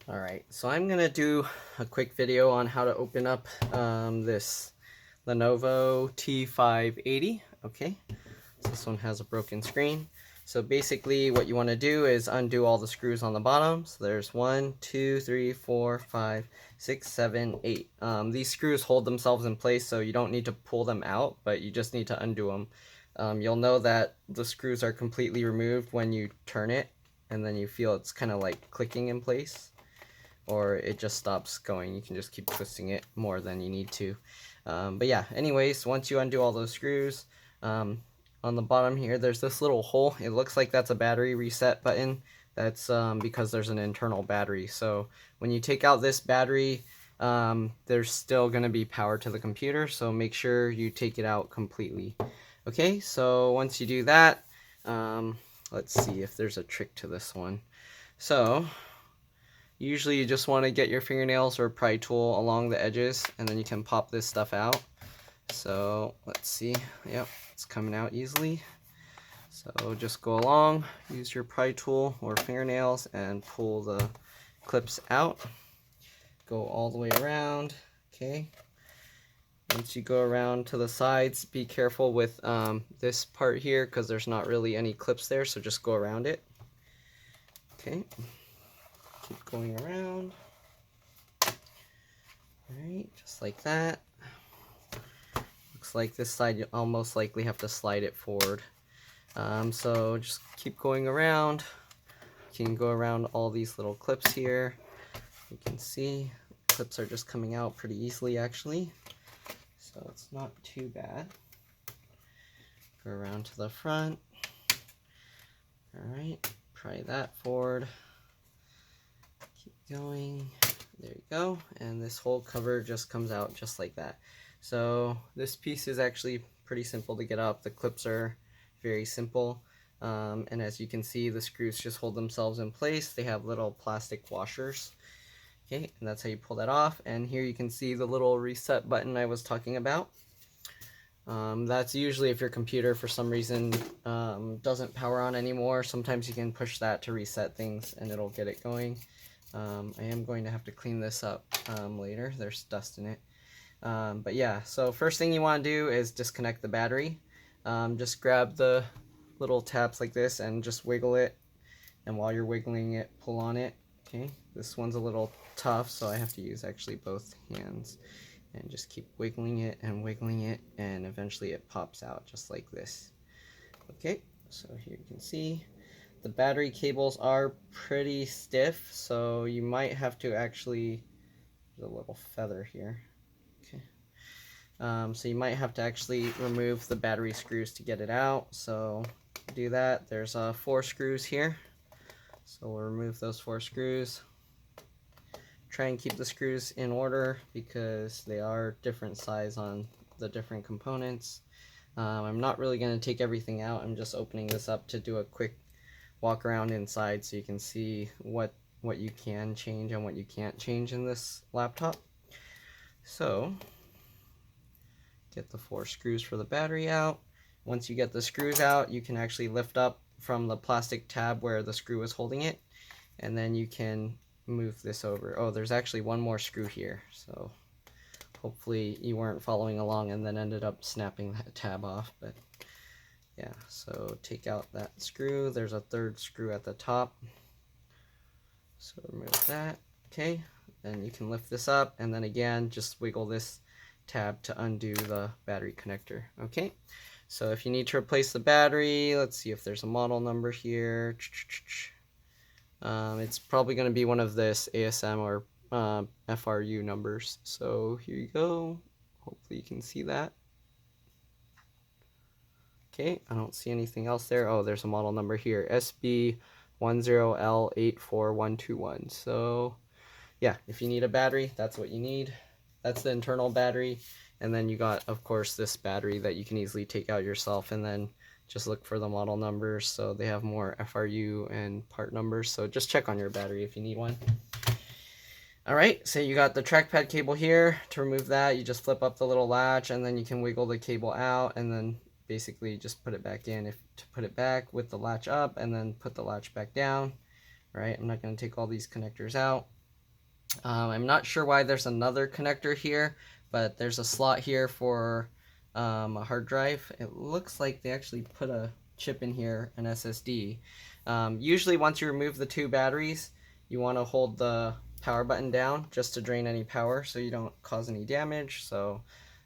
Alright, so I'm going to do a quick video on how to open up this Lenovo T580. Okay, so this one has a broken screen. So basically what you want to do is undo all the screws on the bottom. So there's 1, 2, 3, 4, 5, 6, 7, 8. These screws hold themselves in place, so you don't need to pull them out, but you just need to undo them. You'll know that the screws are completely removed when you turn it, and then you feel it's kind of like clicking in place, or it just stops going. You can just keep twisting it more than you need to. But yeah, anyways, once you undo all those screws, on the bottom here, there's this little hole. It looks like that's a battery reset button. That's because there's an internal battery. So when you take out this battery, there's still going to be power to the computer, so make sure you take it out completely. Okay, so once you do that, let's see if there's a trick to this one. So usually you just want to get your fingernails or pry tool along the edges, and then you can pop this stuff out. So let's see, yep, it's coming out easily. So just go along, use your pry tool or fingernails and pull the clips out. Go all the way around, okay. Once you go around to the sides, be careful with this part here because there's not really any clips there, so just go around it. Okay. Keep going around. Alright, just like that. Looks like this side I'll most likely have to slide it forward. So just keep going around. You can go around all these little clips here. You can see clips are just coming out pretty easily actually. So it's not too bad. Go around to the front. Alright, pry that forward. Keep going. There you go. And this whole cover just comes out just like that. So this piece is actually pretty simple to get up. The clips are very simple. And as you can see, the screws just hold themselves in place. They have little plastic washers. Okay, and that's how you pull that off. And here you can see the little reset button I was talking about. That's usually if your computer for some reason doesn't power on anymore. Sometimes you can push that to reset things and it'll get it going. I am going to have to clean this up later. There's dust in it. But yeah, so first thing you want to do is disconnect the battery. Just grab the little tabs like this and just wiggle it. And while you're wiggling it, pull on it. Okay, this one's a little tough, so I have to use actually both hands. And just keep wiggling it, and eventually it pops out just like this. Okay, so here you can see the battery cables are pretty stiff, so you might have to actually, there's a little feather here. Okay, so you might have to actually remove the battery screws to get it out. So do that. There's 4 screws here, so we'll remove those 4 screws. Try and keep the screws in order because they are different size on the different components. I'm not really going to take everything out. I'm just opening this up to do a quick walk around inside so you can see what you can change and what you can't change in this laptop. So get the 4 screws for the battery out. Once you get the screws out, you can actually lift up from the plastic tab where the screw is holding it, and then you can move this over. Oh, there's actually one more screw here, so hopefully you weren't following along and then ended up snapping that tab off. But yeah, so take out that screw. There's a 3rd screw at the top, so remove that. Okay, then you can lift this up, and then again just wiggle this tab to undo the battery connector. Okay, so if you need to replace the battery, let's see if there's a model number here. It's probably going to be one of this ASM or FRU numbers. So here you go. Hopefully you can see that. Okay, I don't see anything else there. Oh, there's a model number here, SB10L84121. So yeah, if you need a battery, that's what you need. That's the internal battery. And then you got, of course, this battery that you can easily take out yourself, and then just look for the model numbers. So they have more FRU and part numbers. So just check on your battery if you need one. Alright, so you got the trackpad cable here. To remove that, you just flip up the little latch, and then you can wiggle the cable out, and then basically just put it back in to put it back with the latch up, and then put the latch back down. Right, I'm not going to take all these connectors out. I'm not sure why there's another connector here, but there's a slot here for a hard drive. It looks like they actually put a chip in here, an SSD. Usually once you remove the two batteries, you want to hold the power button down just to drain any power so you don't cause any damage. So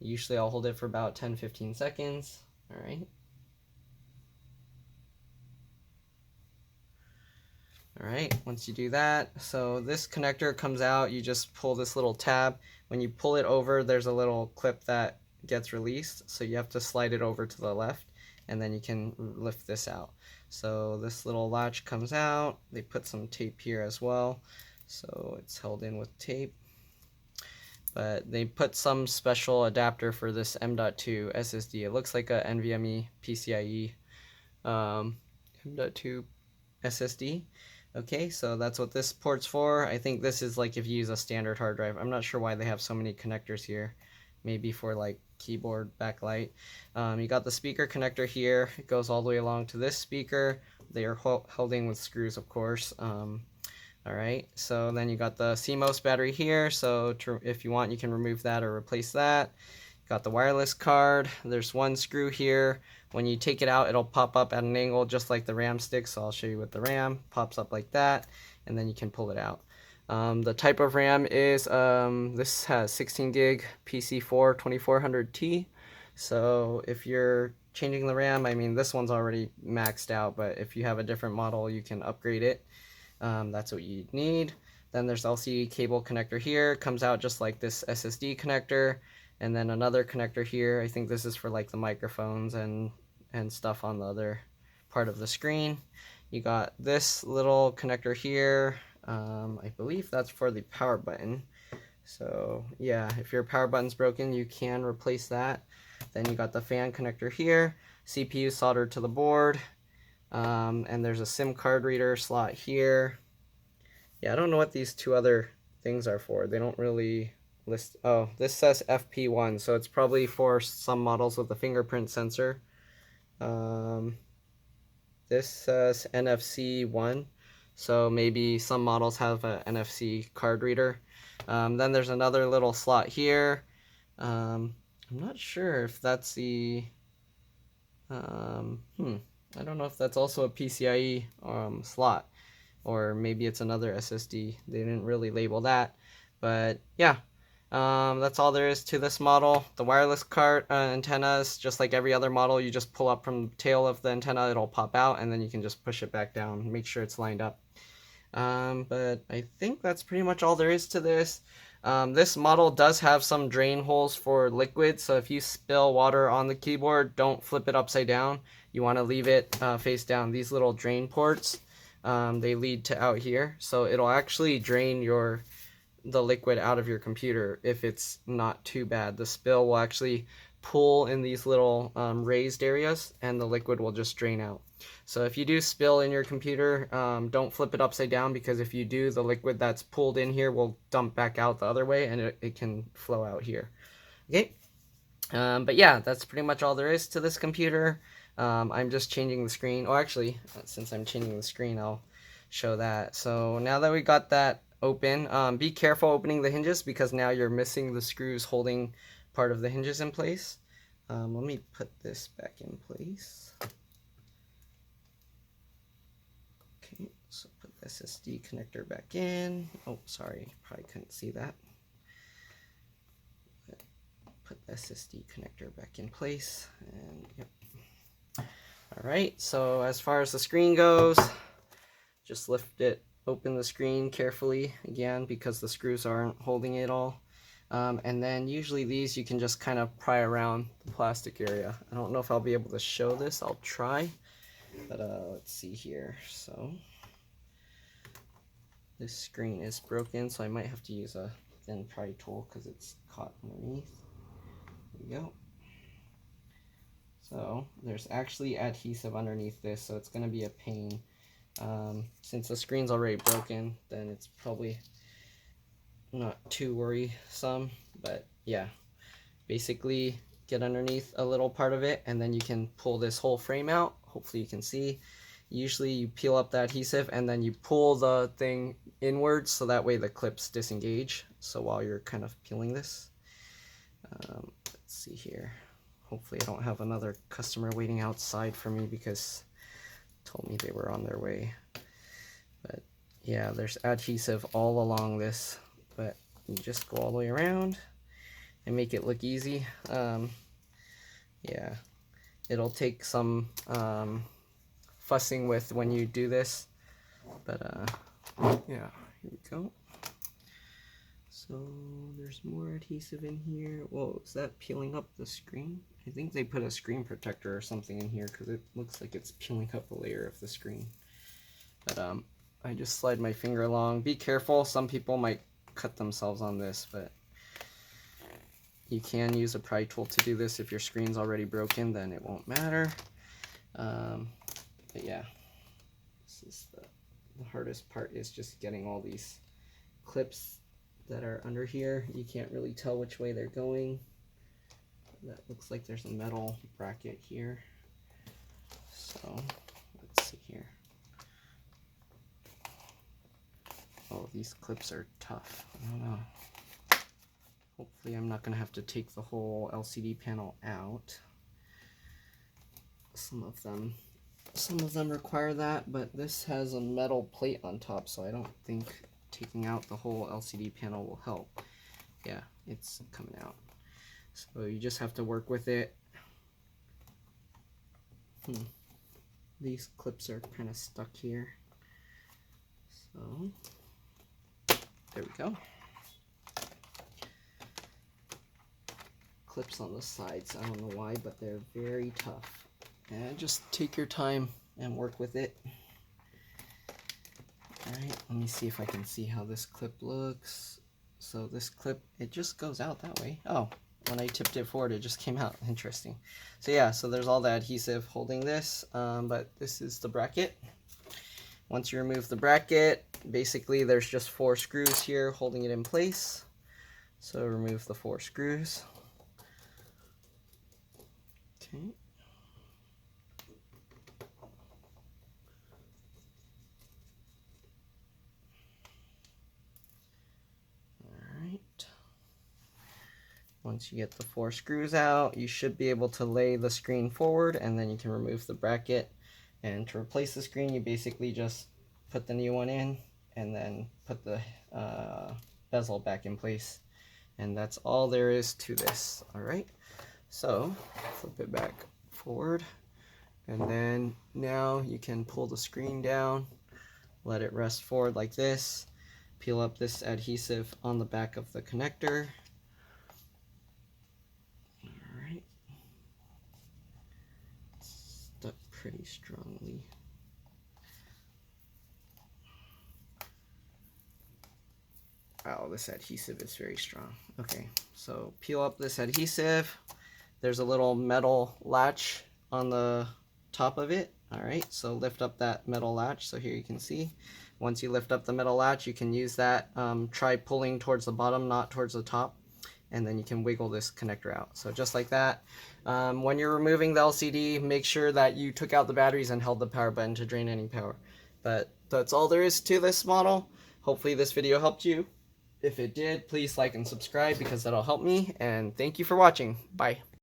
usually I'll hold it for about 10-15 seconds. All right. Alright, once you do that, so this connector comes out, you just pull this little tab. When you pull it over, there's a little clip that gets released, so you have to slide it over to the left, and then you can lift this out. So this little latch comes out, they put some tape here as well, so it's held in with tape. But they put some special adapter for this M.2 SSD. It looks like a NVMe PCIe M.2 SSD. Okay, so that's what this port's for. I think this is like if you use a standard hard drive. I'm not sure why they have so many connectors here. Maybe for like keyboard backlight. You got the speaker connector here. It goes all the way along to this speaker. They are holding with screws, of course. Alright, so then you got the CMOS battery here. So if you want, you can remove that or replace that. Got the wireless card. There's one screw here. When you take it out, it'll pop up at an angle just like the RAM stick. So I'll show you with the RAM. Pops up like that, and then you can pull it out. The type of RAM is, this has 16 gig PC4 2400T. So if you're changing the RAM, I mean, this one's already maxed out, but if you have a different model, you can upgrade it. That's what you need. Then there's LCD cable connector here. Comes out just like this SSD connector. And then another connector here. I think this is for like the microphones and stuff on the other part of the screen. You got this little connector here. I believe that's for the power button. So yeah, if your power button's broken, you can replace that. Then you got the fan connector here. CPU soldered to the board. And there's a SIM card reader slot here. Yeah, I don't know what these two other things are for. They don't really list. Oh, this says FP1, so it's probably for some models with a fingerprint sensor. This says NFC1, so maybe some models have an NFC card reader. Then there's another little slot here. I'm not sure if that's the I don't know if that's also a PCIe slot, or maybe it's another SSD. They didn't really label that, but yeah, that's all there is to this model. The wireless card antennas, just like every other model, you just pull up from the tail of the antenna, it'll pop out, and then you can just push it back down, make sure it's lined up. But I think that's pretty much all there is to this. This model does have some drain holes for liquid, so if you spill water on the keyboard, don't flip it upside down. You want to leave it face down. These little drain ports, they lead to out here, so it'll actually drain the liquid out of your computer if it's not too bad. The spill will actually pull in these little raised areas, and the liquid will just drain out. So if you do spill in your computer, don't flip it upside down, because if you do, the liquid that's pulled in here will dump back out the other way, and it can flow out here. Okay, but yeah, that's pretty much all there is to this computer. I'm just changing the screen. Oh, actually, since I'm changing the screen, I'll show that. So now that we got that open, be careful opening the hinges, because now you're missing the screws holding part of the hinges in place. Let me put this back in place. Okay, so put the SSD connector back in. Oh, sorry, probably couldn't see that. Put the SSD connector back in place, and yep. Alright, so as far as the screen goes, just lift it, open the screen carefully again, because the screws aren't holding it all. And then usually these you can just kind of pry around the plastic area. I don't know if I'll be able to show this, I'll try. But let's see here. So this screen is broken, so I might have to use a thin pry tool because it's caught underneath. There we go. So there's actually adhesive underneath this, so it's going to be a pain. Since the screen's already broken, then it's probably not too worrisome. But yeah, basically get underneath a little part of it, and then you can pull this whole frame out. Hopefully you can see. Usually you peel up the adhesive and then you pull the thing inwards so that way the clips disengage. So while you're kind of peeling this, let's see here. Hopefully I don't have another customer waiting outside for me because told me they were on their way. But yeah, there's adhesive all along this, but you just go all the way around and make it look easy. Yeah, it'll take some fussing with when you do this, but yeah, here we go. So there's more adhesive in here. Whoa, is that peeling up the screen? I think they put a screen protector or something in here because it looks like it's peeling up a layer of the screen. But I just slide my finger along. Be careful, some people might cut themselves on this, but you can use a pry tool to do this. If your screen's already broken, then it won't matter. But yeah, this is the hardest part, is just getting all these clips that are under here. You can't really tell which way they're going. That looks like there's a metal bracket here. So let's see here. Oh, these clips are tough. I don't know. Hopefully I'm not going to have to take the whole LCD panel out. Some of them require that, but this has a metal plate on top, so I don't think taking out the whole LCD panel will help. Yeah, it's coming out. So you just have to work with it. These clips are kind of stuck here. So there we go. Clips on the sides, I don't know why, but they're very tough. And just take your time and work with it. Alright, let me see if I can see how this clip looks. So this clip, it just goes out that way. Oh, when I tipped it forward, it just came out. Interesting. So yeah, so there's all the adhesive holding this, but this is the bracket. Once you remove the bracket, basically there's just 4 screws here holding it in place. So remove the 4 screws. Okay. Once you get the 4 screws out, you should be able to lay the screen forward, and then you can remove the bracket. And to replace the screen, you basically just put the new one in and then put the bezel back in place. And that's all there is to this. Alright, so flip it back forward, and then now you can pull the screen down, let it rest forward like this, peel up this adhesive on the back of the connector. Alright, stuck pretty strongly. Oh, this adhesive is very strong. Okay, so peel up this adhesive. There's a little metal latch on the top of it. Alright, so lift up that metal latch. So here you can see. Once you lift up the metal latch, you can use that. Try pulling towards the bottom, not towards the top. And then you can wiggle this connector out. So just like that. When you're removing the LCD, make sure that you took out the batteries and held the power button to drain any power. But that's all there is to this model. Hopefully this video helped you. If it did, please like and subscribe because that'll help me. And thank you for watching. Bye.